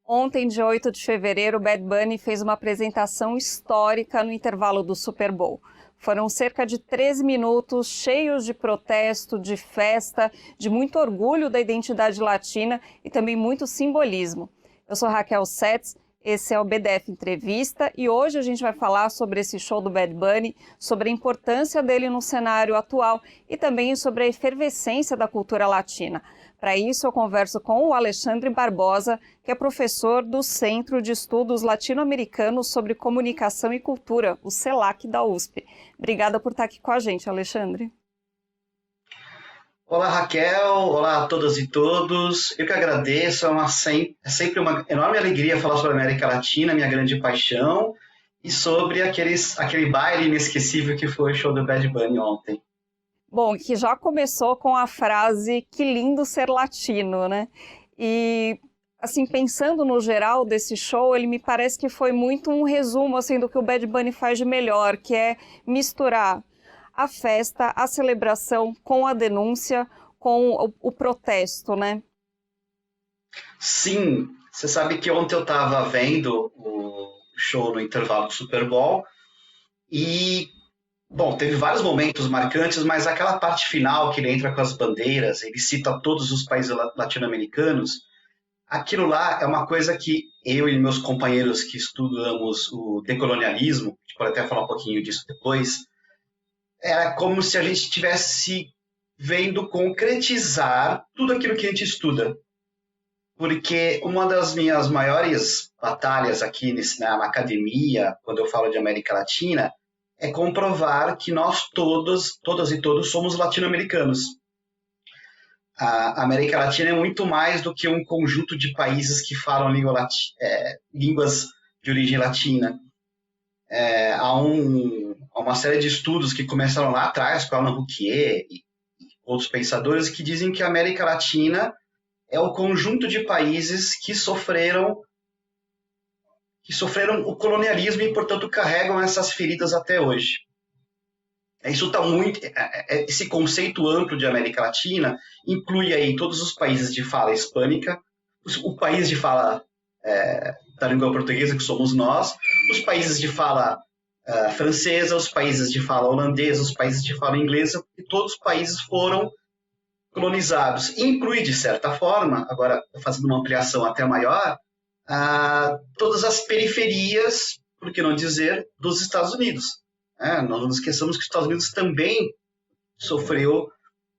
Ontem, dia 8 de fevereiro, o Bad Bunny fez uma apresentação histórica no intervalo do Super Bowl. Foram cerca de 13 minutos cheios de protesto, de festa, de muito orgulho da identidade latina e também muito simbolismo. Eu sou Raquel Setz, esse é o BDF Entrevista e hoje a gente vai falar sobre esse show do Bad Bunny, sobre a importância dele no cenário atual e também sobre a efervescência da cultura latina. Para isso, eu converso com o Alexandre Barbosa, que é professor do Centro de Estudos Latino-Americanos sobre Comunicação e Cultura, o CELAC da USP. Obrigada por estar aqui com a gente, Alexandre. Olá, Raquel. Olá a todas e todos. Eu que agradeço. É sempre uma enorme alegria falar sobre a América Latina, minha grande paixão, e sobre aquele baile inesquecível que foi o show do Bad Bunny ontem. Bom, que já começou com a frase "que lindo ser latino", né? E, assim, pensando no geral desse show, ele me parece que foi muito um resumo, assim, do que o Bad Bunny faz de melhor, que é misturar a festa, a celebração com a denúncia, com o protesto, né? Sim, você sabe que ontem eu estava vendo o show no intervalo do Super Bowl e, bom, teve vários momentos marcantes, mas aquela parte final que ele entra com as bandeiras, ele cita todos os países latino-americanos, aquilo lá é uma coisa que eu e meus companheiros que estudamos o decolonialismo, a gente pode até falar um pouquinho disso depois, era como se a gente estivesse vendo concretizar tudo aquilo que a gente estuda. Porque uma das minhas maiores batalhas aqui na academia, quando eu falo de América Latina, é comprovar que nós todas e todos somos latino-americanos. A América Latina é muito mais do que um conjunto de países que falam línguas de origem latina. Há uma série de estudos que começaram lá atrás, com Alan Rouquier e outros pensadores, que dizem que a América Latina é o conjunto de países que sofreram o colonialismo e, portanto, carregam essas feridas até hoje. Isso está muito. Esse conceito amplo de América Latina inclui aí todos os países de fala hispânica, o país de fala da língua portuguesa, que somos nós, os países de fala francesa, os países de fala holandesa, os países de fala inglesa, e todos os países foram colonizados. Inclui, de certa forma, agora fazendo uma ampliação até maior, todas as periferias, por que não dizer, dos Estados Unidos. Nós não esqueçamos que os Estados Unidos também sofreu,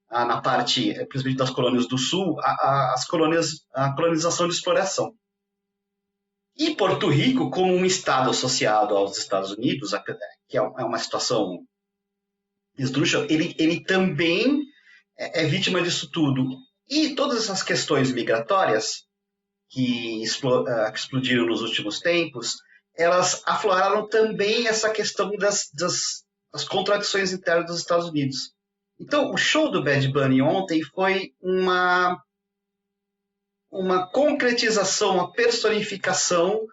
na parte, principalmente das colônias do Sul, a colonização de exploração. E Porto Rico, como um estado associado aos Estados Unidos, que é uma situação esdrúxula, ele também é vítima disso tudo. E todas essas questões migratórias que explodiram nos últimos tempos, elas afloraram também essa questão das contradições internas dos Estados Unidos. Então, o show do Bad Bunny ontem foi uma concretização, uma personificação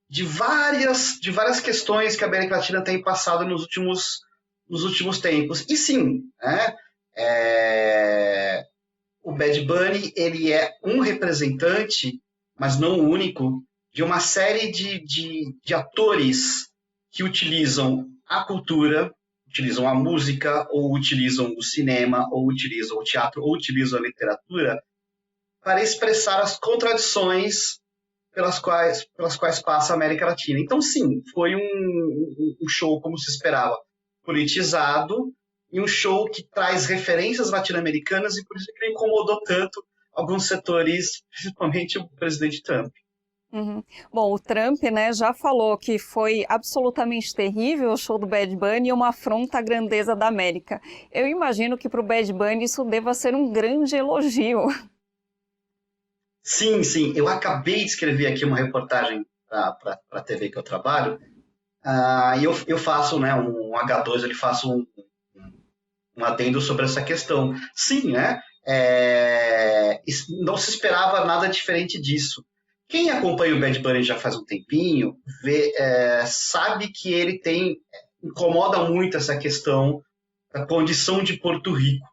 de várias questões que a América Latina tem passado nos últimos tempos. E sim, o Bad Bunny ele é um representante, mas não o único, de uma série de atores que utilizam a cultura, utilizam a música, ou utilizam o cinema, ou utilizam o teatro, ou utilizam a literatura para expressar as contradições pelas quais passa a América Latina. Então, sim, foi um show, como se esperava, politizado, e um show que traz referências latino-americanas, e por isso que ele incomodou tanto alguns setores, principalmente o presidente Trump. Uhum. Bom, o Trump, né, já falou que foi absolutamente terrível o show do Bad Bunny e uma afronta à grandeza da América. Eu imagino que para o Bad Bunny isso deva ser um grande elogio. Sim, sim. Eu acabei de escrever aqui uma reportagem para a TV que eu trabalho, e eu faço, né, um H2, ele faço um adendo sobre essa questão. Sim, né? Não se esperava nada diferente disso. Quem acompanha o Bad Bunny já faz um tempinho, sabe que ele incomoda muito essa questão da condição de Porto Rico.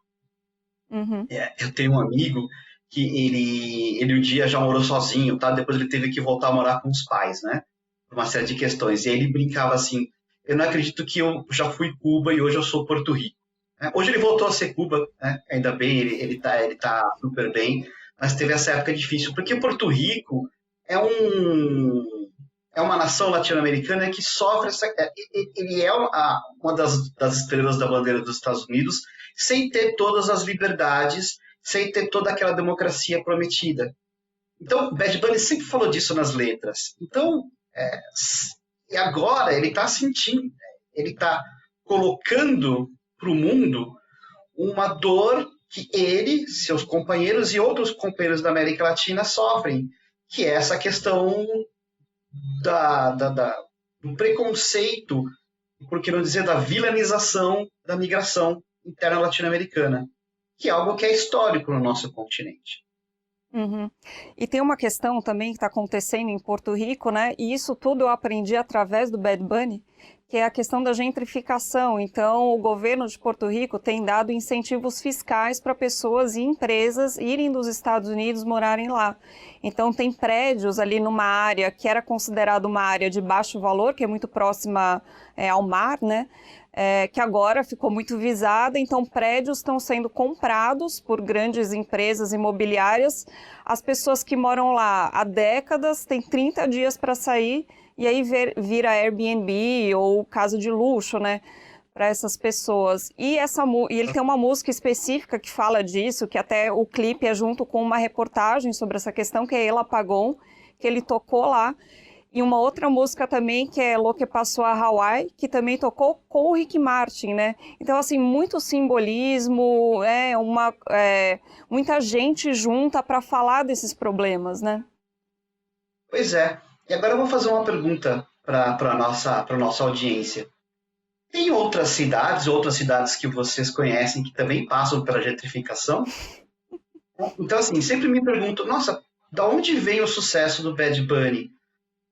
Uhum. Eu tenho um amigo que ele um dia já morou sozinho, tá? Depois ele teve que voltar a morar com os pais, né? Por uma série de questões. E aí ele brincava assim, eu não acredito que eu já fui Cuba e hoje eu sou Porto Rico. Hoje ele voltou a ser Cuba, né? Ainda bem, ele tá super bem, mas teve essa época difícil, porque Porto Rico é uma nação latino-americana que sofre ele é uma das estrelas da bandeira dos Estados Unidos, sem ter todas as liberdades, sem ter toda aquela democracia prometida. Então, Bad Bunny sempre falou disso nas letras. Então, e agora ele está sentindo, ele está colocando para o mundo uma dor que ele, seus companheiros e outros companheiros da América Latina sofrem, que é essa questão do preconceito, por que não dizer da vilanização da migração interna latino-americana, que é algo que é histórico no nosso continente. Uhum. E tem uma questão também que está acontecendo em Porto Rico, né? E isso tudo eu aprendi através do Bad Bunny, que é a questão da gentrificação. Então, o governo de Porto Rico tem dado incentivos fiscais para pessoas e empresas irem dos Estados Unidos morarem lá. Então, tem prédios ali numa área que era considerada uma área de baixo valor, que é muito próxima ao mar, né? Que agora ficou muito visada, então prédios estão sendo comprados por grandes empresas imobiliárias. As pessoas que moram lá há décadas têm 30 dias para sair e aí vira Airbnb ou casa de luxo, né, para essas pessoas. E ele tem uma música específica que fala disso, que até o clipe é junto com uma reportagem sobre essa questão, que é El Apagón, que ele tocou lá. E uma outra música também, que é Lo que Passou a Hawaii, que também tocou com o Ricky Martin, né? Então, assim, muito simbolismo, muita gente junta para falar desses problemas, né? Pois é. E agora eu vou fazer uma pergunta para a nossa audiência. Tem outras cidades que vocês conhecem que também passam pela gentrificação? Então, assim, sempre me pergunto, nossa, da onde vem o sucesso do Bad Bunny?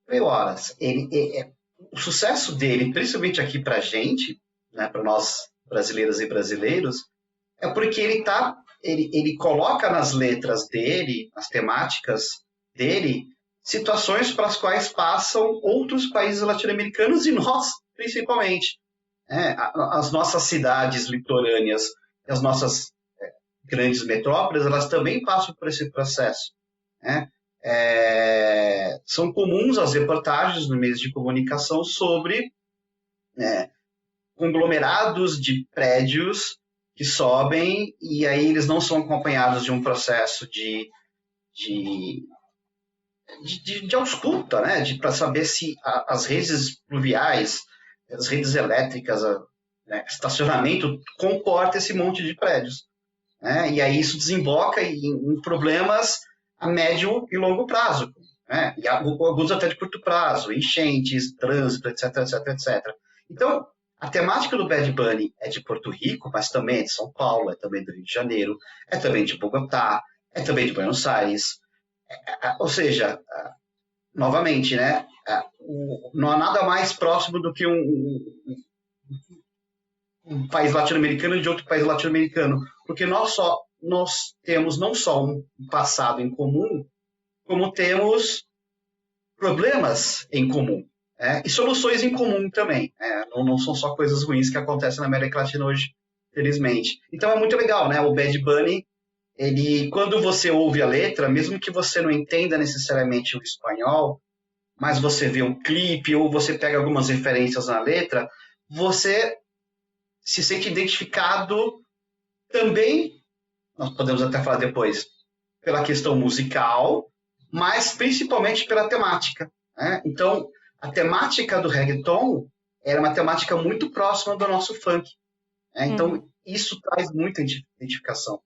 Horas, o sucesso dele, principalmente aqui para a gente, né, para nós brasileiras e brasileiros, é porque ele coloca nas letras dele, nas temáticas dele, situações para as quais passam outros países latino-americanos e nós, principalmente. As nossas cidades litorâneas, as nossas grandes metrópoles, elas também passam por esse processo, né? São comuns as reportagens nos meios de comunicação sobre conglomerados de prédios que sobem e aí eles não são acompanhados de um processo de ausculta, né? Para saber se as redes pluviais, as redes elétricas, estacionamento comporta esse monte de prédios, né? E aí isso desemboca em problemas a médio e longo prazo, né? E alguns até de curto prazo, enchentes, trânsito, etc, etc, etc. Então, a temática do Bad Bunny é de Porto Rico, mas também é de São Paulo, é também do Rio de Janeiro, é também de Bogotá, é também de Buenos Aires. Ou seja, novamente, né? Não há nada mais próximo do que um país latino-americano de outro país latino-americano, porque nós temos não só um passado em comum, como temos problemas em comum, e soluções em comum também. Não são só coisas ruins que acontecem na América Latina hoje, felizmente. Então é muito legal, né? O Bad Bunny, quando você ouve a letra, mesmo que você não entenda necessariamente o espanhol, mas você vê um clipe ou você pega algumas referências na letra, você se sente identificado também, nós podemos até falar depois, pela questão musical, mas principalmente pela temática, né? Então, a temática do reggaeton era uma temática muito próxima do nosso funk, né? Então, isso traz muita identificação.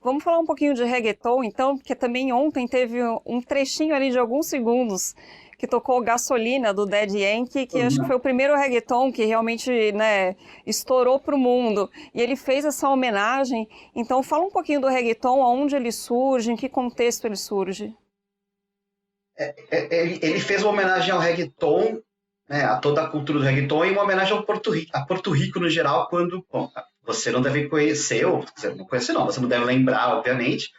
Vamos falar um pouquinho de reggaeton, então, porque também ontem teve um trechinho ali de alguns segundos que tocou Gasolina, do Daddy Yankee, que acho que foi o primeiro reggaeton que realmente, né, estourou para o mundo. E ele fez essa homenagem. Então, fala um pouquinho do reggaeton, aonde ele surge, em que contexto ele surge. Ele fez uma homenagem ao reggaeton, né, a toda a cultura do reggaeton, e uma homenagem a Porto Rico no geral, quando... Bom, você não deve conhecer, ou não conhecer não, você não deve lembrar, obviamente,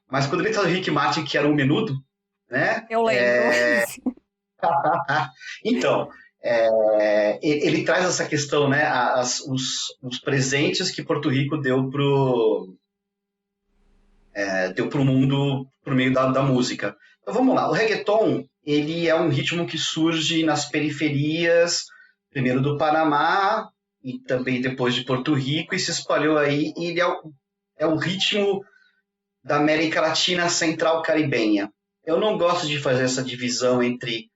Mas quando ele traz o Rick Martin, que era um menudo, né? Eu lembro. Então, ele traz essa questão, né? Os presentes que Porto Rico deu pro mundo por meio da música. Então vamos lá, o reggaeton, ele é um ritmo que surge nas periferias, primeiro do Panamá e também depois de Porto Rico, e se espalhou aí, e ele é o ritmo da América Latina Central Caribenha. Eu não gosto de fazer essa divisão entre...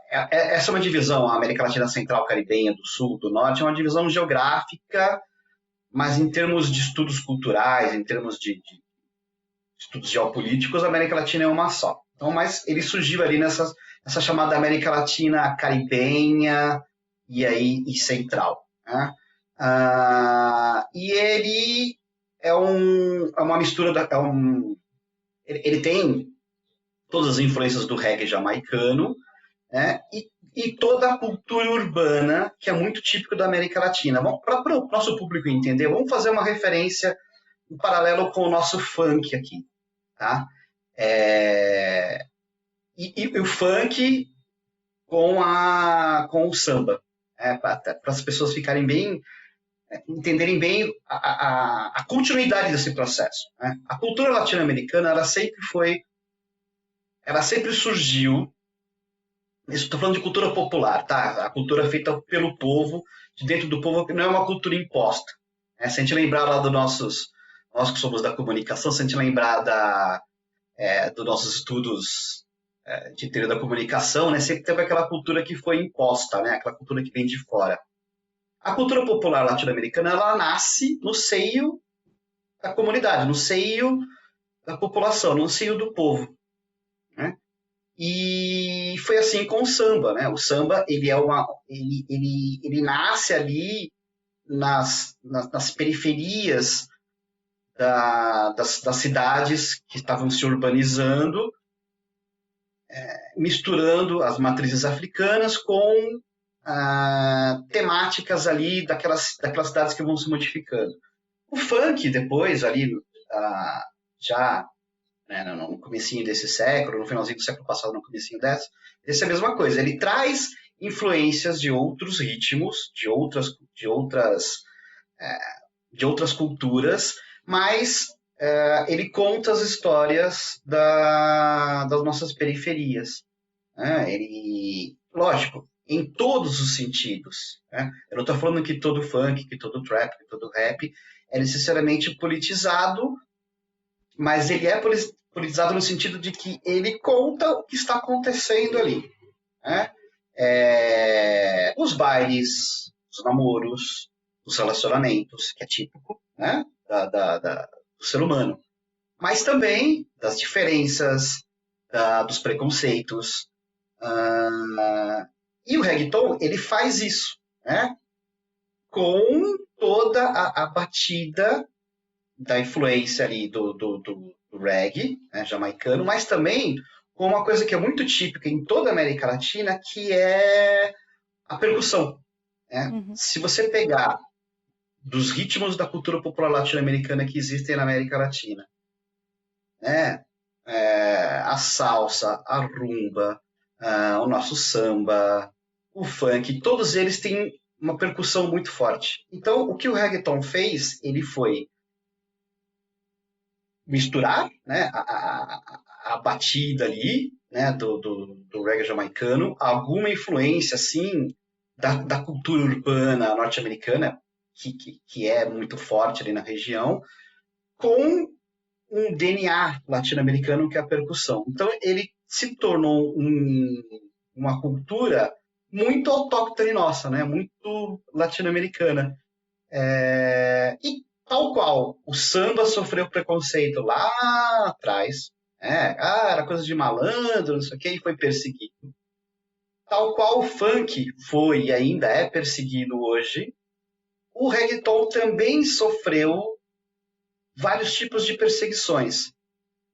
Essa é uma divisão, a América Latina Central Caribenha, do Sul, do Norte, é uma divisão geográfica, mas em termos de estudos culturais, em termos de estudos geopolíticos, a América Latina é uma só. Então, mas ele surgiu ali nessa chamada América Latina caribenha e central. Né? E ele é uma mistura, ele tem todas as influências do reggae jamaicano, né? E toda a cultura urbana, que é muito típico da América Latina. Para o nosso público entender, vamos fazer uma referência em paralelo com o nosso funk aqui, tá? E o funk com o samba, para as pessoas ficarem bem, entenderem bem a continuidade desse processo. Né? A cultura latino-americana, ela sempre surgiu. Estou falando de cultura popular, tá? A cultura feita pelo povo, de dentro do povo, que não é uma cultura imposta. Se a gente lembrar lá nós que somos da comunicação, se a gente lembrar dos nossos estudos de teoria da comunicação, né, sempre teve aquela cultura que foi imposta, né, aquela cultura que vem de fora. A cultura popular latino-americana, ela nasce no seio da comunidade, no seio da população, no seio do povo. Né? E foi assim com o samba, né? O samba ele nasce ali nas periferias das cidades que estavam se urbanizando, misturando as matrizes africanas com temáticas ali daquelas cidades que vão se modificando. O funk depois ali já né, no comecinho desse século, no finalzinho do século passado, no comecinho desse é a mesma coisa. Ele traz influências de outros ritmos, de outras culturas, mas ele conta as histórias das nossas periferias. Né? Lógico, em todos os sentidos. Né? Eu não estou falando que todo funk, que todo trap, que todo rap é necessariamente politizado, mas ele é politizado no sentido de que ele conta o que está acontecendo ali. Né? Os bailes, os namoros, os relacionamentos, que é típico, né? Do ser humano. Mas também das diferenças, dos preconceitos. E o reggaeton, ele faz isso, né? Com toda a batida da influência ali do reggae, né, jamaicano, mas também com uma coisa que é muito típica em toda a América Latina, que é a percussão. Né? Uhum. Se você pegar dos ritmos da cultura popular latino-americana que existem na América Latina, né? A salsa, a rumba, o nosso samba, o funk, todos eles têm uma percussão muito forte. Então, o que o reggaeton fez, ele foi misturar, né, a batida ali, né, do reggae jamaicano, alguma influência, assim, da cultura urbana norte-americana, que é muito forte ali na região, com um DNA latino-americano que é a percussão. Então, ele se tornou uma cultura muito autóctone nossa, né, muito latino-americana. E tal qual o samba sofreu preconceito lá atrás, era coisa de malandro, não sei o que, e foi perseguido. Tal qual o funk foi e ainda é perseguido hoje, o reggaeton também sofreu vários tipos de perseguições.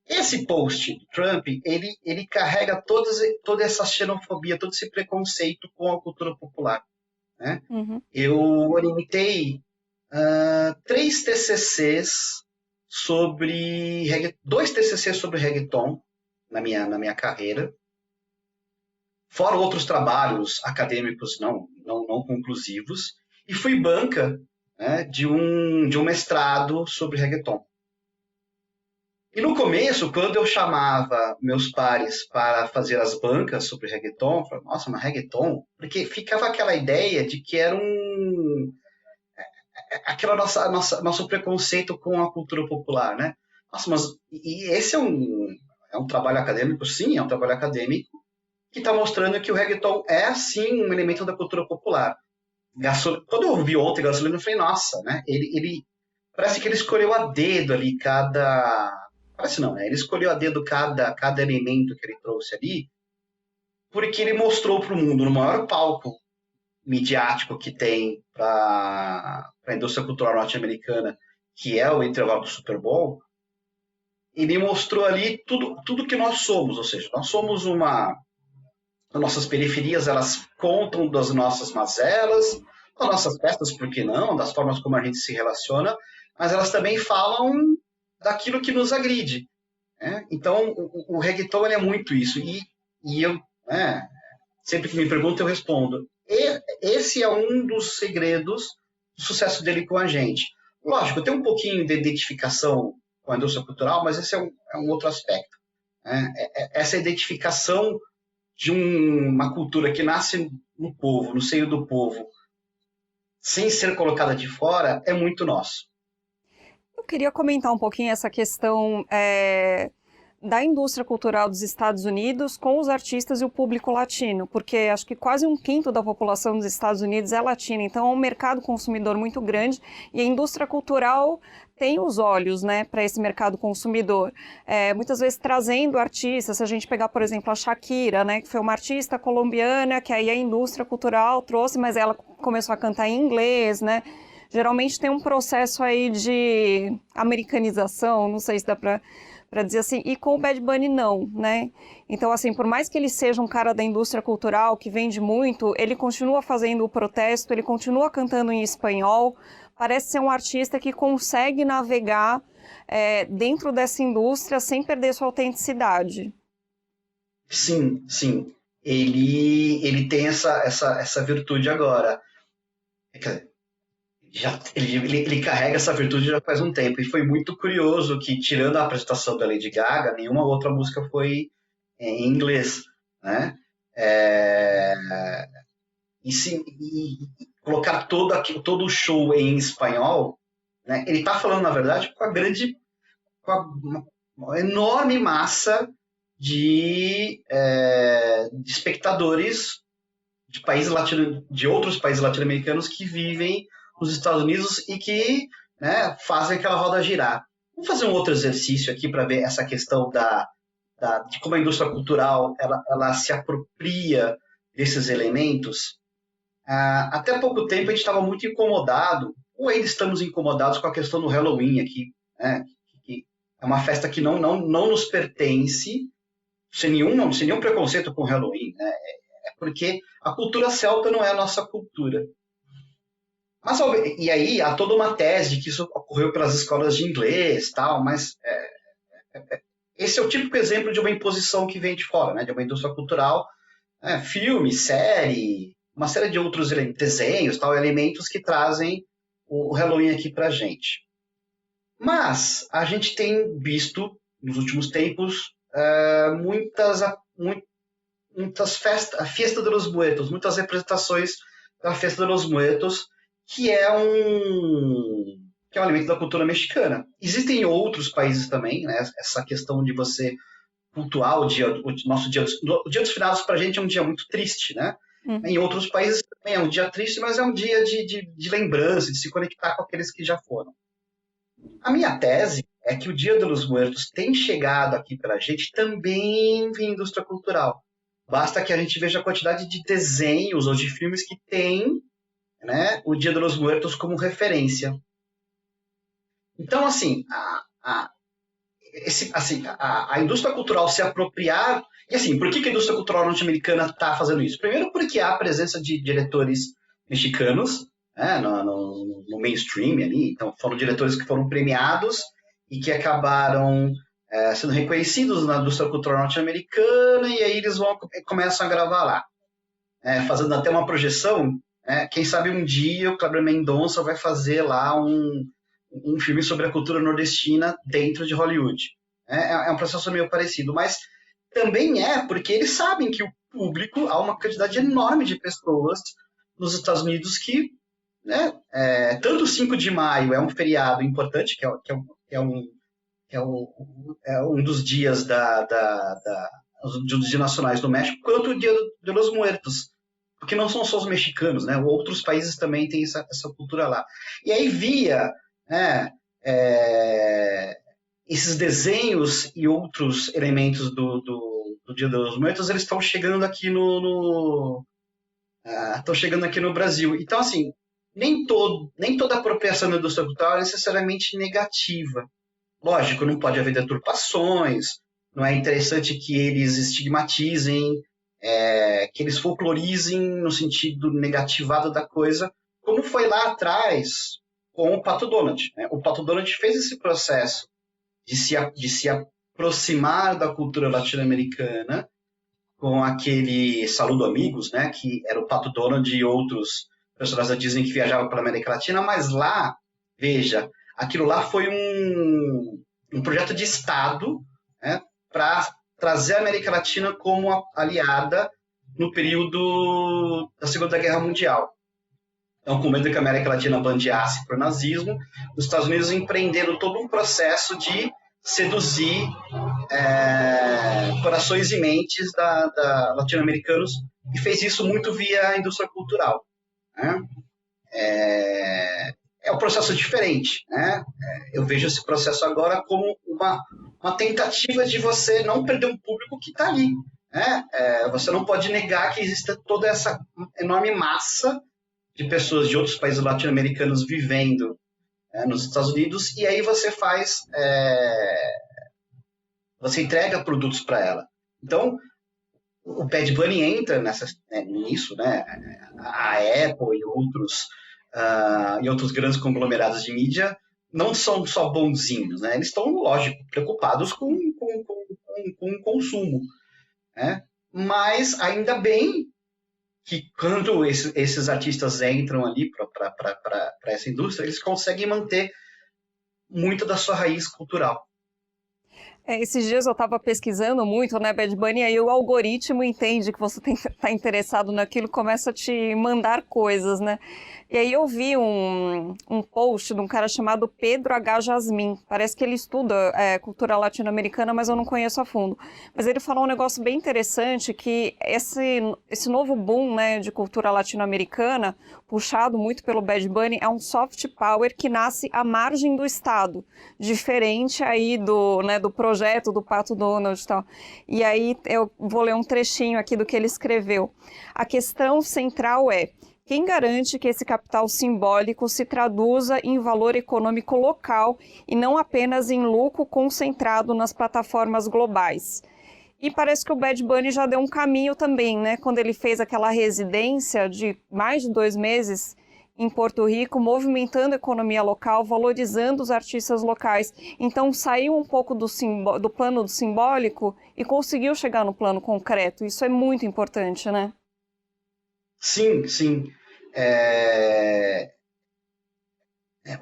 Esse post do Trump, ele carrega toda essa xenofobia, todo esse preconceito com a cultura popular. Né? Uhum. Eu orientei 3 TCCs sobre dois TCC sobre reggaeton na minha carreira, fora outros trabalhos acadêmicos não conclusivos, e fui banca, né, de um mestrado sobre reggaeton. E no começo, quando eu chamava meus pares para fazer as bancas sobre reggaeton, eu falava, nossa, mas reggaeton? Porque ficava aquela ideia de que era aquele nosso preconceito com a cultura popular, né? Nossa, mas e esse é um trabalho acadêmico? Sim, é um trabalho acadêmico que está mostrando que o reggaeton é, sim, um elemento da cultura popular. Quando eu vi ontem Gasolina, eu falei, nossa, né? Ele parece que ele escolheu a dedo ali Parece não, né? Ele escolheu a dedo cada elemento que ele trouxe ali, porque ele mostrou para o mundo, no maior palco midiático que tem para a indústria cultural norte-americana, que é o intervalo do Super Bowl, ele mostrou ali tudo que nós somos, ou seja, nós somos as nossas periferias, elas contam das nossas mazelas, das nossas festas, por que não, das formas como a gente se relaciona, mas elas também falam daquilo que nos agride. Né? Então, o reggaeton ele é muito isso. E eu, né, sempre que me perguntam, eu respondo. Esse é um dos segredos do sucesso dele com a gente. Lógico, tem um pouquinho de identificação com a indústria cultural, mas esse é um outro aspecto. Né? Essa identificação de uma cultura que nasce no povo, no seio do povo, sem ser colocada de fora, é muito nosso. Eu queria comentar um pouquinho essa questão da indústria cultural dos Estados Unidos com os artistas e o público latino, porque acho que quase 1/5 da população dos Estados Unidos é latina, então é um mercado consumidor muito grande e a indústria cultural tem os olhos, né, para esse mercado consumidor. Muitas vezes trazendo artistas, se a gente pegar, por exemplo, a Shakira, né, que foi uma artista colombiana, que aí a indústria cultural trouxe, mas ela começou a cantar em inglês, né? Geralmente tem um processo aí de americanização, não sei se dá para dizer assim, e com o Bad Bunny não, né? Então, assim, por mais que ele seja um cara da indústria cultural, que vende muito, ele continua fazendo o protesto, ele continua cantando em espanhol, parece ser um artista que consegue navegar dentro dessa indústria sem perder sua autenticidade. Sim, sim. Ele tem essa virtude agora. Ele carrega essa virtude já faz um tempo. E foi muito curioso que, tirando a apresentação da Lady Gaga, nenhuma outra música foi em inglês. Né? E colocar todo o show em espanhol, né? Ele está falando, na verdade, com uma enorme massa de espectadores de outros países latino-americanos que vivem nos Estados Unidos e que, né, fazem aquela roda girar. Vamos fazer um outro exercício aqui para ver essa questão de como a indústria cultural ela se apropria desses elementos. Até pouco tempo a gente estava muito incomodado, ou ainda estamos incomodados com a questão do Halloween aqui, né, que é uma festa que não nos pertence, sem nenhum preconceito com o Halloween, né? Porque a cultura celta não é a nossa cultura. Mas, e aí há toda uma tese de que isso ocorreu pelas escolas de inglês, tal, mas esse é o típico exemplo de uma imposição que vem de fora, né, de uma indústria cultural, filme, série, uma série de outros desenhos, tal, elementos que trazem o Halloween aqui pra gente. Mas a gente tem visto, nos últimos tempos, muitas festas, a Fiesta de los Muertos, muitas representações da Fiesta de los Muertos, que é um elemento da cultura mexicana. Existem em outros países também, né, essa questão de você cultuar o nosso dia dos finados pra gente é um dia muito triste, né? Em outros países também é um dia triste, mas é um dia de lembrança, de se conectar com aqueles que já foram. A minha tese é que o Dia dos Muertos tem chegado aqui para a gente também via indústria cultural. Basta que a gente veja a quantidade de desenhos ou de filmes que tem, né, o Dia dos Muertos como referência. Então, assim, a indústria cultural se apropriar... E assim, por que a indústria cultural norte-americana está fazendo isso? Primeiro porque há a presença de diretores mexicanos, né, no mainstream ali. Então, foram diretores que foram premiados e que acabaram sendo reconhecidos na indústria cultural norte-americana, e aí eles começam a gravar lá, fazendo até uma projeção. Quem sabe um dia o Kleber Mendonça vai fazer lá um filme sobre a cultura nordestina dentro de Hollywood. É um processo meio parecido, mas também porque eles sabem que o público, há uma quantidade enorme de pessoas nos Estados Unidos que, tanto o 5 de maio é um feriado importante, que é um dos dias dos dias nacionais do México, quanto o Dia de los Muertos, porque não são só os mexicanos, né? Outros países também têm essa cultura lá. E aí via esses desenhos e outros elementos do Dia dos Muertos, eles estão chegando aqui estão chegando aqui no Brasil. Então, assim, nem toda apropriação da indústria cultural é necessariamente negativa. Lógico, não pode haver deturpações, não é interessante que eles estigmatizem, que eles folclorizem no sentido negativado da coisa, como foi lá atrás com o Pato Donald. Né? O Pato Donald fez esse processo de se aproximar da cultura latino-americana com aquele Saludo Amigos, né? Que era o Pato Donald e outros personagens da Disney que viajavam pela América Latina, mas lá, veja, aquilo lá foi um projeto de Estado, né, para trazer a América Latina como aliada no período da Segunda Guerra Mundial. Então, com medo que a América Latina bandeasse para o nazismo, os Estados Unidos empreenderam todo um processo de seduzir corações e mentes latino-americanos, e fez isso muito via a indústria cultural. Né? É um processo diferente. Né? Eu vejo esse processo agora como uma tentativa de você não perder um público que está ali. Né? Você não pode negar que existe toda essa enorme massa de pessoas de outros países latino-americanos vivendo nos Estados Unidos, e aí você você entrega produtos para ela. Então, o Bad Bunny entra nisso, né? A Apple e outros grandes conglomerados de mídia não são só bonzinhos, né? Eles estão, lógico, preocupados com o consumo, né? Mas ainda bem que quando esses artistas entram ali para essa indústria, eles conseguem manter muito da sua raiz cultural. Esses dias eu estava pesquisando muito, né, Bad Bunny, aí o algoritmo entende que você está interessado naquilo, começa a te mandar coisas, né? E aí eu vi um post de um cara chamado Pedro H. Jasmin. Parece que ele estuda cultura latino-americana, mas eu não conheço a fundo. Mas ele falou um negócio bem interessante, que esse novo boom, né, de cultura latino-americana, puxado muito pelo Bad Bunny, é um soft power que nasce à margem do Estado, diferente aí do projeto do Pato Donald e tal. E aí eu vou ler um trechinho aqui do que ele escreveu. A questão central é: quem garante que esse capital simbólico se traduza em valor econômico local e não apenas em lucro concentrado nas plataformas globais? E parece que o Bad Bunny já deu um caminho também, né? Quando ele fez aquela residência de mais de 2 meses em Porto Rico, movimentando a economia local, valorizando os artistas locais. Então saiu um pouco do plano do simbólico e conseguiu chegar no plano concreto. Isso é muito importante, né? Sim, sim.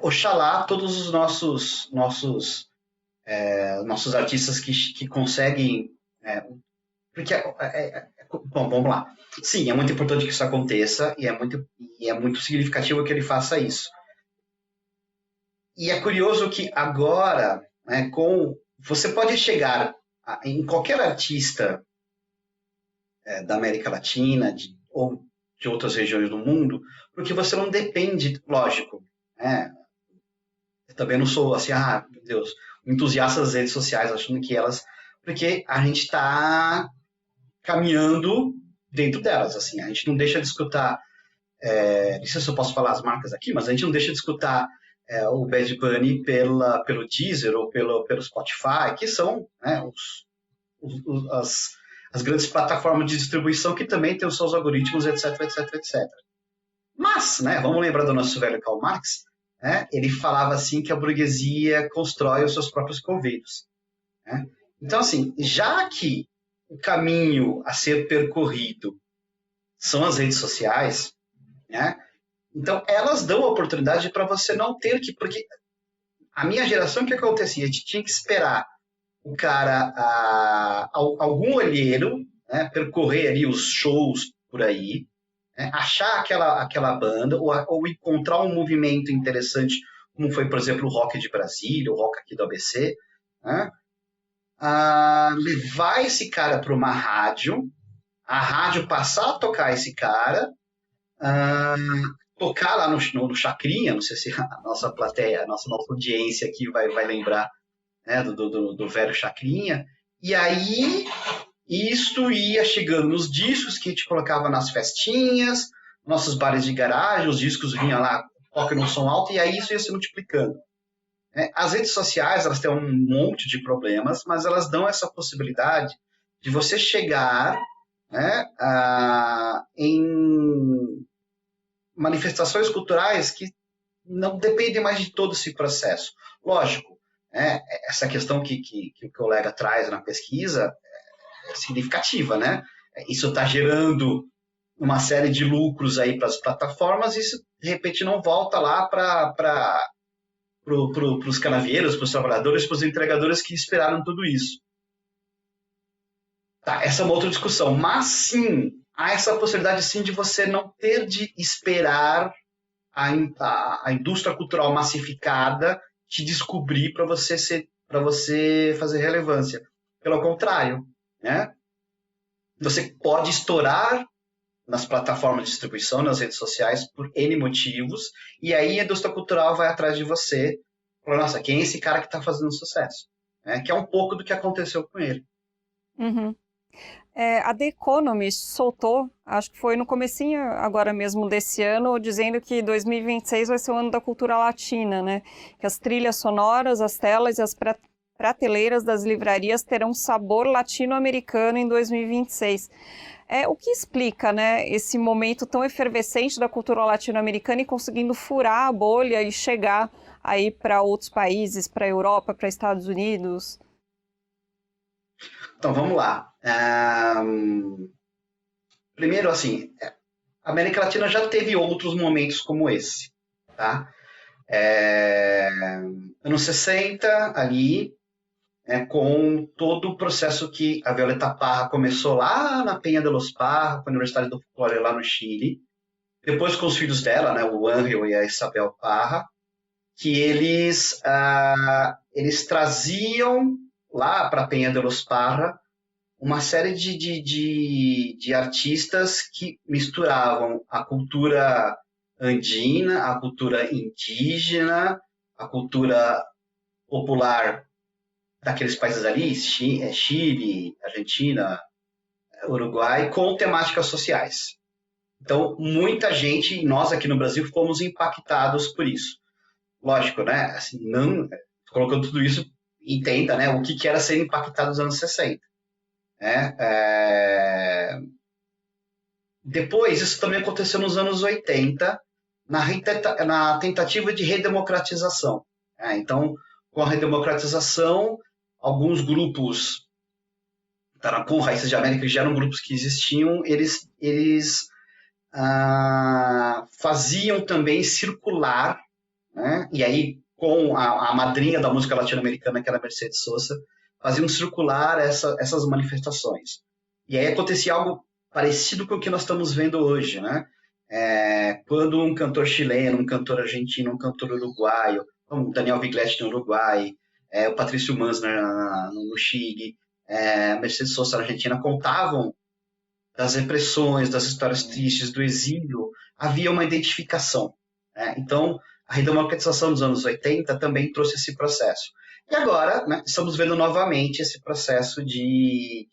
Oxalá todos os nossos artistas que conseguem... bom, vamos lá. Sim, é muito importante que isso aconteça e é muito significativo que ele faça isso. E é curioso que agora, né, você pode chegar em qualquer artista da América Latina ou de outras regiões do mundo, porque você não depende, lógico, né? Eu também não sou assim, meu Deus, entusiasta das redes sociais, achando que elas... Porque a gente está caminhando dentro delas, assim, a gente não deixa de escutar, não sei se eu posso falar as marcas aqui, mas a gente não deixa de escutar o Bad Bunny pelo Deezer ou pelo Spotify, que são, né, as grandes plataformas de distribuição que também têm os seus algoritmos, etc, etc, etc. Mas, né, vamos lembrar do nosso velho Karl Marx, né, ele falava assim que a burguesia constrói os seus próprios coveiros. Né? Então, assim, já que o caminho a ser percorrido são as redes sociais, né? Então elas dão a oportunidade para você não ter que... Porque a minha geração, o que acontecia? A gente tinha que esperar o cara, algum olheiro, né, percorrer ali os shows por aí, né, achar aquela banda, ou encontrar um movimento interessante, como foi, por exemplo, o rock de Brasília, o rock aqui do ABC, né, levar esse cara para uma rádio, a rádio passar a tocar esse cara, tocar lá no Chacrinha, não sei se a nossa plateia, a nossa audiência aqui vai lembrar, né, do velho Chacrinha, e aí isto ia chegando nos discos que a gente colocava nas festinhas, nossos bares de garagem, os discos vinham lá, toca no som alto, e aí isso ia se multiplicando. As redes sociais, elas têm um monte de problemas, mas elas dão essa possibilidade de você chegar, né, em manifestações culturais que não dependem mais de todo esse processo. Lógico, essa questão que o colega traz na pesquisa é significativa, né? Isso está gerando uma série de lucros aí para as plataformas e isso, de repente, não volta lá para os canavieiros, para os trabalhadores, para os entregadores que esperaram tudo isso. Tá, essa é uma outra discussão. Mas, sim, há essa possibilidade, sim, de você não ter de esperar a indústria cultural massificada te descobrir para você fazer relevância. Pelo contrário, né? Você pode estourar nas plataformas de distribuição, nas redes sociais, por N motivos, e aí a indústria cultural vai atrás de você, falando, nossa, quem é esse cara que está fazendo sucesso? Que é um pouco do que aconteceu com ele. Uhum. A The Economist soltou, acho que foi no comecinho agora mesmo desse ano, dizendo que 2026 vai ser o ano da cultura latina, né? Que as trilhas sonoras, as telas e as prateleiras das livrarias terão sabor latino-americano em 2026. O que explica, né, esse momento tão efervescente da cultura latino-americana e conseguindo furar a bolha e chegar aí para outros países, para a Europa, para Estados Unidos? Então, vamos lá. Primeiro, assim, a América Latina já teve outros momentos como esse, tá? Anos 60, ali, com todo o processo que a Violeta Parra começou lá na Penha de los Parra, com a Universidade do Folclore lá no Chile, depois com os filhos dela, né, o Ángel e a Isabel Parra, que eles traziam lá para a Penha de los Parra uma série de artistas que misturavam a cultura andina, a cultura indígena, a cultura popular daqueles países ali, Chile, Argentina, Uruguai, com temáticas sociais. Então, muita gente, nós aqui no Brasil, fomos impactados por isso. Lógico, né? Assim, não, colocando tudo isso, entenda, né, o que era ser impactado nos anos 60. Depois, isso também aconteceu nos anos 80, na tentativa de redemocratização. Então, com a redemocratização, alguns grupos com raízes de América, que já eram grupos que existiam, eles faziam também circular, né? E aí com a madrinha da música latino-americana, que era Mercedes Sosa, faziam circular essas manifestações. E aí acontecia algo parecido com o que nós estamos vendo hoje, né? Quando um cantor chileno, um cantor argentino, um cantor uruguaio, como Daniel Vigletti no Uruguai, o Patrício Manzner no Chile, Mercedes Sosa na Argentina, contavam das repressões, das histórias tristes, do exílio, havia uma identificação. Então, a redemocratização dos anos 80 também trouxe esse processo. E agora, né, estamos vendo novamente esse processo de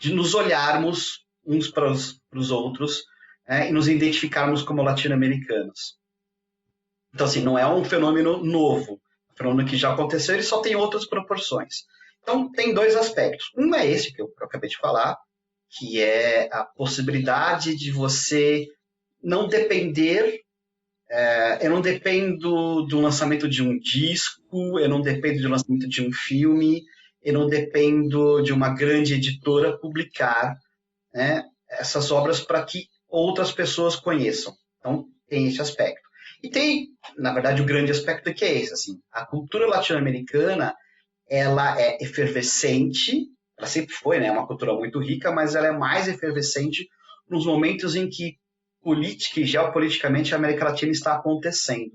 nos olharmos uns para os outros, e nos identificarmos como latino-americanos. Então, assim, não é um fenômeno novo, é um fenômeno que já aconteceu, ele só tem outras proporções. Então, tem dois aspectos. Um é esse que eu acabei de falar, que é a possibilidade de você não depender Eu não dependo do lançamento de um disco, eu não dependo do lançamento de um filme, eu não dependo de uma grande editora publicar, né, essas obras para que outras pessoas conheçam. Então, tem esse aspecto. E tem, na verdade, o grande aspecto que é esse. Assim, a cultura latino-americana ela é efervescente, ela sempre foi, né, uma cultura muito rica, mas ela é mais efervescente nos momentos em que política e geopoliticamente a América Latina está acontecendo.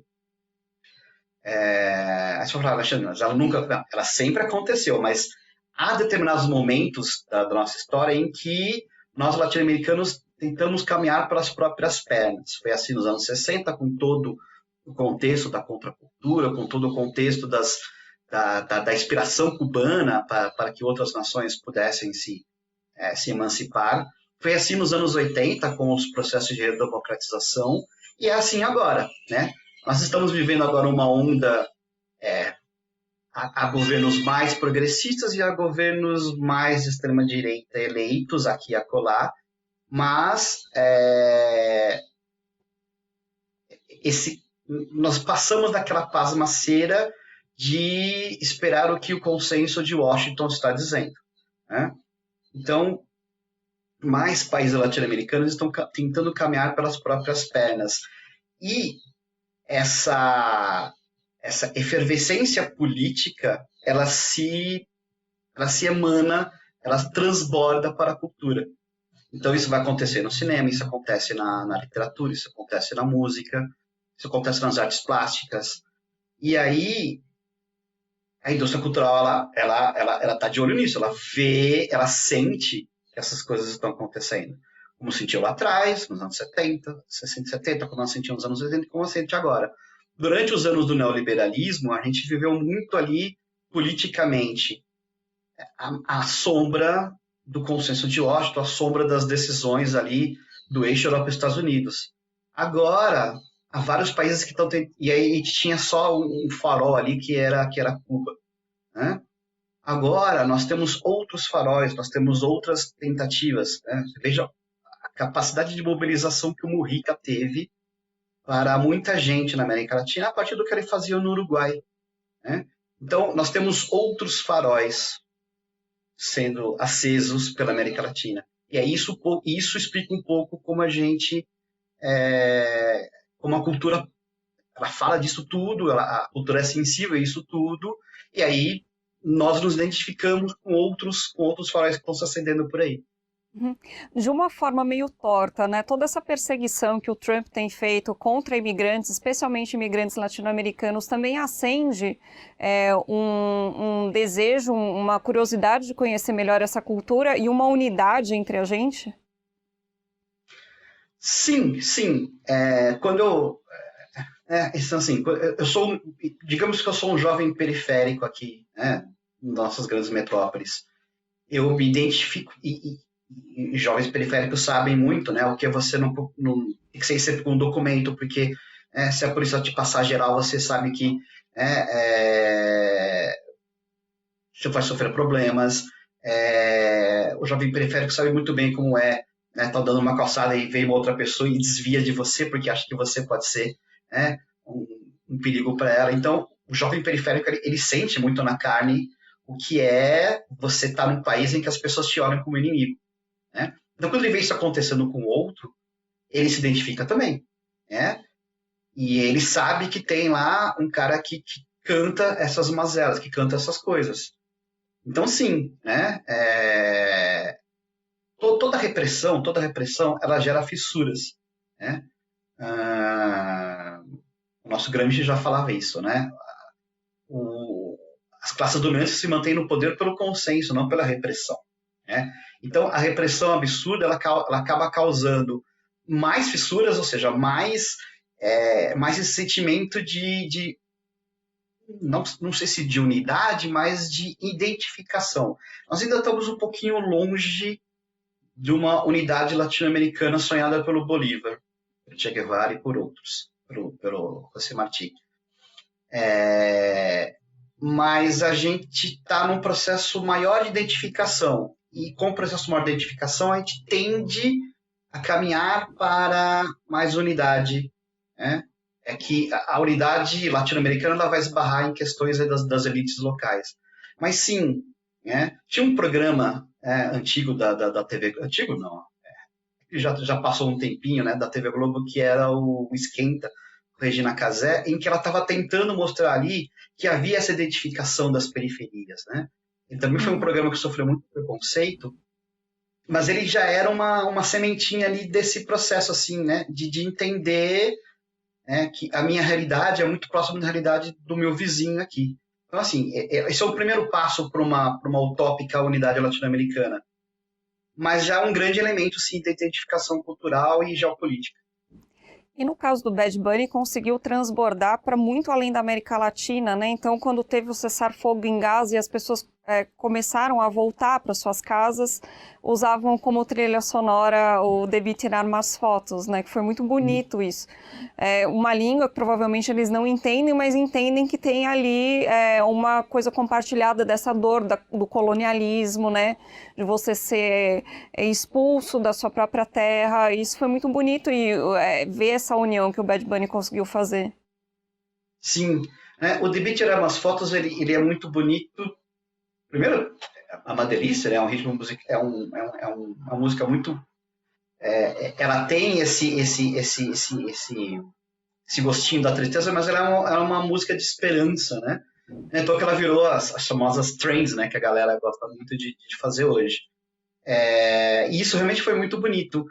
Aí você fala, Alexandre, mas ela nunca, não, ela sempre aconteceu, mas há determinados momentos da nossa história em que nós latino-americanos tentamos caminhar pelas próprias pernas. Foi assim nos anos 60, com todo o contexto da contracultura, com todo o contexto da inspiração cubana para que outras nações pudessem se emancipar. Foi assim nos anos 80, com os processos de redemocratização, e é assim agora, né? Nós estamos vivendo agora uma onda a governos mais progressistas e a governos mais de extrema-direita eleitos aqui e acolá, mas nós passamos daquela pasmaceira de esperar o que o consenso de Washington está dizendo, né? Então, mais países latino-americanos estão tentando caminhar pelas próprias pernas. E essa efervescência política, ela se emana, ela transborda para a cultura. Então, isso vai acontecer no cinema, isso acontece na literatura, isso acontece na música, isso acontece nas artes plásticas. E aí, a indústria cultural, ela tá de olho nisso, ela vê, ela sente que essas coisas estão acontecendo. Como sentiu lá atrás, nos anos 70, 60 70, como nós sentimos nos anos 80, como sente agora. Durante os anos do neoliberalismo, a gente viveu muito ali, politicamente, a sombra do consenso de Washington, a sombra das decisões ali do eixo Europa-Estados Unidos. Agora, há vários países que estão tentando... E aí a gente tinha só um farol ali, que era Cuba, né? Agora, nós temos outros faróis, nós temos outras tentativas, né? Veja a capacidade de mobilização que o Mujica teve para muita gente na América Latina a partir do que ele fazia no Uruguai, né? Então, nós temos outros faróis sendo acesos pela América Latina. E aí isso explica um pouco como a gente, como a cultura, ela fala disso tudo, a cultura é sensível a isso tudo, e aí nós nos identificamos com outros faróis que estão se acendendo por aí. De uma forma meio torta, né? Toda essa perseguição que o Trump tem feito contra imigrantes, especialmente imigrantes latino-americanos, também acende um desejo, uma curiosidade de conhecer melhor essa cultura e uma unidade entre a gente? Sim, sim. Assim, digamos que eu sou um jovem periférico aqui, né, em nossas grandes metrópoles. Eu me identifico, e jovens periféricos sabem muito, né, o que é você não tem que ser sempre com um documento, porque se a polícia te passar geral, você sabe que você vai sofrer problemas. O jovem periférico sabe muito bem como né, tá dando uma calçada e vem uma outra pessoa e desvia de você porque acha que você pode ser, né, um perigo para ela. Então, o jovem periférico ele sente muito na carne o que é você estar num país em que as pessoas te olham como inimigo, né? Então, quando ele vê isso acontecendo com o outro, ele se identifica também, né? E ele sabe que tem lá um cara que canta essas mazelas, que canta essas coisas. Então, sim, né? Toda repressão, ela gera fissuras, né? O nosso Gramsci já falava isso, né? As classes dominantes se mantêm no poder pelo consenso, não pela repressão, né? Então, a repressão absurda, ela acaba causando mais fissuras, ou seja, mais esse sentimento de não sei se de unidade, mas de identificação. Nós ainda estamos um pouquinho longe de uma unidade latino-americana sonhada pelo Bolívar, pelo Che Guevara e por outros, pelo José Martí. Mas a gente está num processo maior de identificação, e com o processo maior de identificação a gente tende a caminhar para mais unidade, né? é que a unidade latino-americana ela vai esbarrar em questões aí das elites locais. Mas sim, né, tinha um programa antigo da TV, antigo não, já passou um tempinho, né, da TV Globo, que era o Esquenta, com Regina Casé, em que ela estava tentando mostrar ali que havia essa identificação das periferias, né? Ele também foi um programa que sofreu muito preconceito, mas ele já era uma sementinha ali desse processo, assim, né, de entender, né, que a minha realidade é muito próxima da realidade do meu vizinho aqui. Então, assim, esse é o primeiro passo para uma utópica unidade latino-americana, mas já é um grande elemento, sim, da identificação cultural e geopolítica. E no caso do Bad Bunny, conseguiu transbordar para muito além da América Latina, né? Então, quando teve o cessar-fogo em Gaza e as pessoas começaram a voltar para suas casas, usavam como trilha sonora o Debí Tirar Más Fotos, né? Que foi muito bonito isso. Uma língua que provavelmente eles não entendem, mas entendem que tem ali uma coisa compartilhada dessa dor do colonialismo, né? De você ser expulso da sua própria terra. Isso foi muito bonito e ver essa união que o Bad Bunny conseguiu fazer. Sim, né? O Debí Tirar Más Fotos ele é muito bonito. Primeiro, é uma delícia, né? É um ritmo musical, uma música muito. Ela tem esse gostinho da tristeza, mas ela é uma música de esperança, né? Então que ela virou as famosas trends, né? Que a galera gosta muito de fazer hoje. E isso realmente foi muito bonito.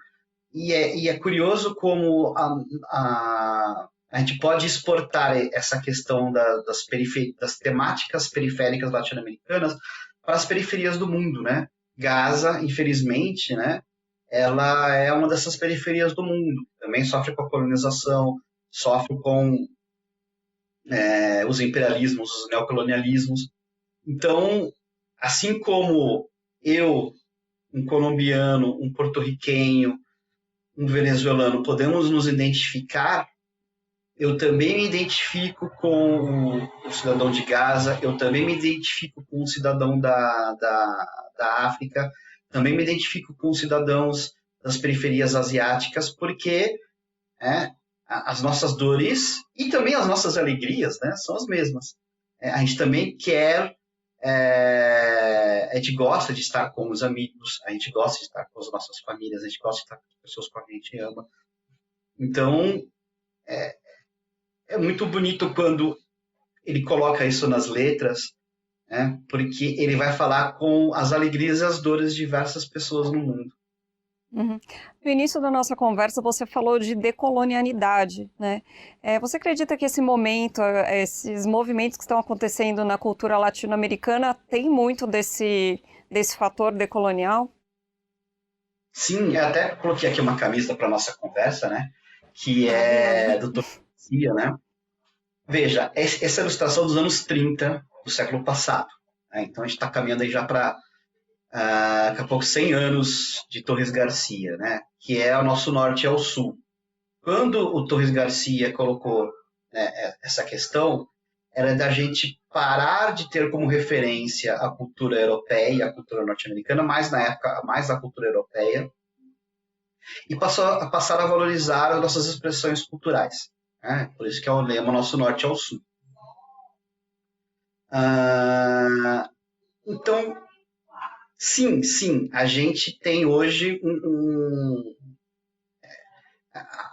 E é curioso como a gente pode exportar essa questão das temáticas periféricas latino-americanas para as periferias do mundo, né? Gaza, infelizmente, né? Ela é uma dessas periferias do mundo. Também sofre com a colonização, sofre com os imperialismos, os neocolonialismos. Então, assim como eu, um colombiano, um porto-riquenho, um venezuelano, podemos nos identificar, eu também me identifico com o cidadão de Gaza, eu também me identifico com o cidadão da África, também me identifico com os cidadãos das periferias asiáticas, porque as nossas dores e também as nossas alegrias, né, são as mesmas. A gente também quer, a gente gosta de estar com os amigos, a gente gosta de estar com as nossas famílias, a gente gosta de estar com as pessoas que a gente ama. Então, é muito bonito quando ele coloca isso nas letras, né? Porque ele vai falar com as alegrias e as dores de diversas pessoas no mundo. Uhum. No início da nossa conversa, você falou de decolonialidade, né? Você acredita que esse momento, esses movimentos que estão acontecendo na cultura latino-americana tem muito desse fator decolonial? Sim, eu até coloquei aqui uma camisa para nossa conversa, né? Que é do Tony Garcia, né? Veja, essa ilustração dos anos 30 do século passado. Né? Então a gente está caminhando aí já para daqui a pouco 100 anos de Torres Garcia, né? Que é o nosso norte ao sul. Quando o Torres Garcia colocou, né, essa questão, era da gente parar de ter como referência a cultura europeia e a cultura norte-americana, mais na época, mais a cultura europeia, e passar a valorizar as nossas expressões culturais. Né? Por isso que é o lema Nosso Norte ao Sul. Então, sim, a gente tem hoje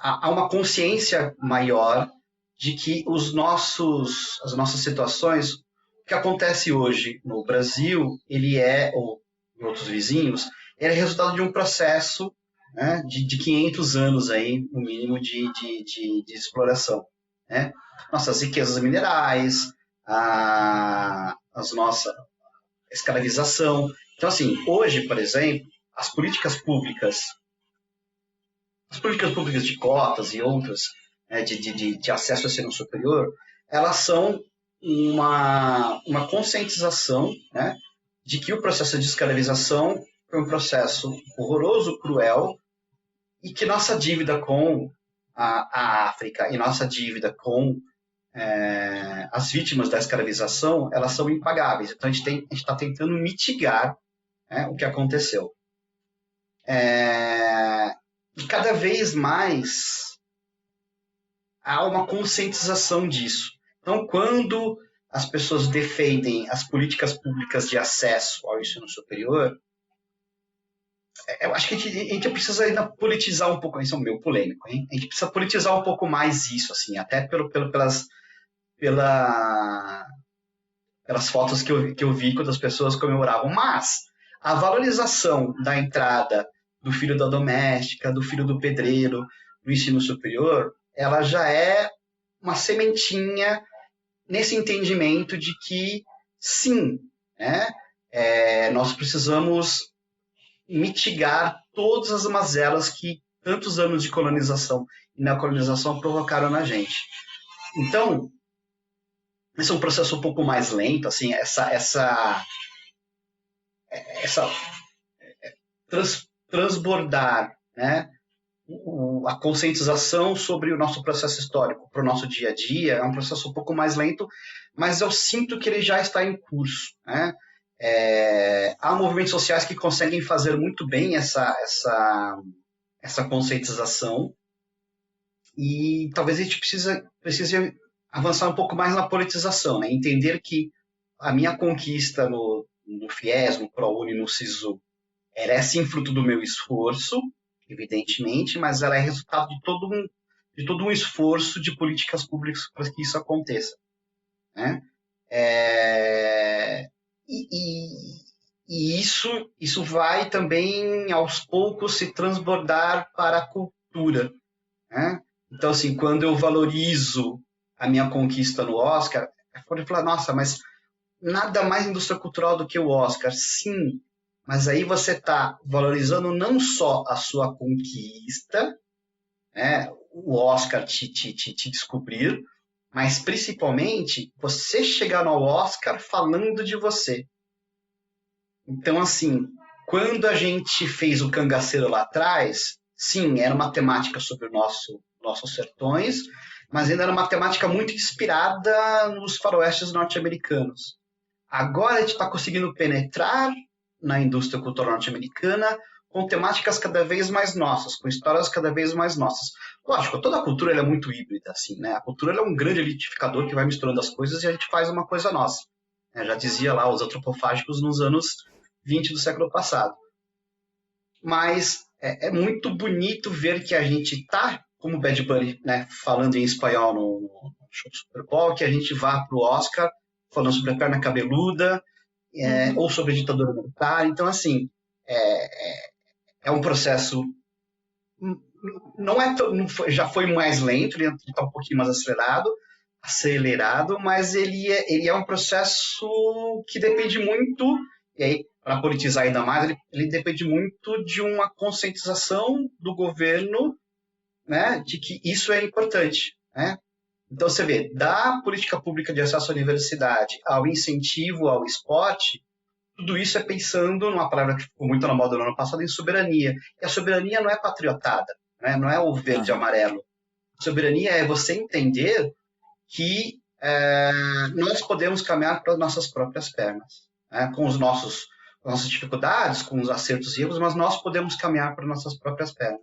há uma consciência maior de que as nossas situações, o que acontece hoje no Brasil, ou em outros vizinhos, ele é resultado de um processo, né, de 500 anos aí, no mínimo, de exploração. Né? Nossas riquezas minerais, a nossa escravização. Então, assim, hoje, por exemplo, as políticas públicas de cotas e outras, né, de acesso ao ensino superior, elas são uma conscientização, né, de que o processo de escravização foi um processo horroroso, cruel, e que nossa dívida com a África e nossa dívida com as vítimas da escravização, elas são impagáveis. Então, a gente está tentando mitigar, né, o que aconteceu. E cada vez mais há uma conscientização disso. Então, quando as pessoas defendem as políticas públicas de acesso ao ensino superior, eu acho que a gente precisa ainda politizar um pouco, isso é um meio polêmico, hein? A gente precisa politizar um pouco mais isso, assim, até pelas fotos que eu vi quando as pessoas comemoravam. Mas a valorização da entrada do filho da doméstica, do filho do pedreiro, no ensino superior, ela já é uma sementinha nesse entendimento de que, sim, né, nós precisamos mitigar todas as mazelas que tantos anos de colonização e neocolonização provocaram na gente. Então, esse é um processo um pouco mais lento, assim, transbordar, né, a conscientização sobre o nosso processo histórico para o nosso dia a dia é um processo um pouco mais lento, mas eu sinto que ele já está em curso, né? Há movimentos sociais que conseguem fazer muito bem essa conscientização e talvez a gente precise avançar um pouco mais na politização, né? Entender que a minha conquista no FIES, no ProUni, no SISU, ela é sim fruto do meu esforço, evidentemente, mas ela é resultado de todo um esforço de políticas públicas para que isso aconteça, né? E isso vai também, aos poucos, se transbordar para a cultura, né? Então, assim, quando eu valorizo a minha conquista no Oscar, pode falar, nossa, mas nada mais indústria cultural do que o Oscar. Sim, mas aí você está valorizando não só a sua conquista, né, o Oscar te descobrir, mas principalmente você chegar no Oscar falando de você. Então, assim, quando a gente fez o Cangaceiro lá atrás, sim, era uma temática sobre nossos sertões, mas ainda era uma temática muito inspirada nos faroestes norte-americanos. Agora a gente está conseguindo penetrar na indústria cultural norte-americana com temáticas cada vez mais nossas, com histórias cada vez mais nossas. Lógico, toda a cultura ela é muito híbrida, assim, né? A cultura ela é um grande elitificador que vai misturando as coisas e a gente faz uma coisa nossa. Já dizia lá os antropofágicos nos anos 20 do século passado. Mas é muito bonito ver que a gente está, como o Bad Bunny, né, falando em espanhol no show do Super Bowl, que a gente vá para o Oscar falando sobre a perna cabeluda, ou sobre a ditadura militar. Então, assim, é um processo... já foi mais lento, ele está um pouquinho mais acelerado, mas ele é um processo que depende muito, e aí, para politizar ainda mais, ele depende muito de uma conscientização do governo, né, de que isso é importante, né? Então, você vê, da política pública de acesso à universidade ao incentivo ao esporte, tudo isso é pensando numa palavra que ficou muito na moda no ano passado, em soberania. E a soberania não é patriotada, né? Não é o verde e amarelo. A soberania é você entender que nós podemos caminhar para as nossas próprias pernas, né? Com as nossas dificuldades, com os acertos e erros, mas nós podemos caminhar para as nossas próprias pernas.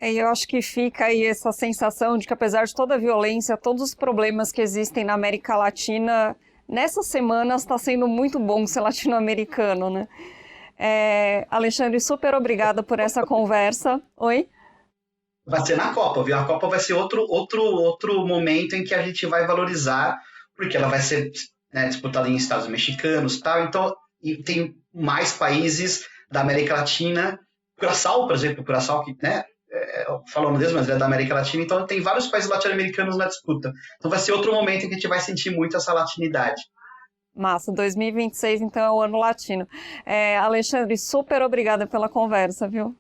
Eu acho que fica aí essa sensação de que, apesar de toda a violência, todos os problemas que existem na América Latina, nessas semanas está sendo muito bom ser latino-americano, né? Alexandre, super obrigada por essa conversa. Oi? Vai ser na Copa, viu? A Copa vai ser outro momento em que a gente vai valorizar, porque ela vai ser, né, disputada em estados mexicanos e tal, então, e tem mais países da América Latina, Curaçao, por exemplo, Curaçao que, né, falando mesmo, mas é da América Latina, então tem vários países latino-americanos na disputa. Então vai ser outro momento em que a gente vai sentir muito essa latinidade. Massa, 2026 então é o ano latino. Alexandre, super obrigada pela conversa, viu?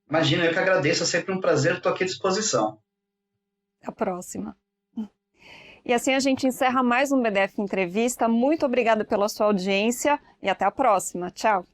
Imagina, eu que agradeço, é sempre um prazer, estou aqui à disposição. Até a próxima. E assim a gente encerra mais um BDF Entrevista. Muito obrigada pela sua audiência e até a próxima. Tchau.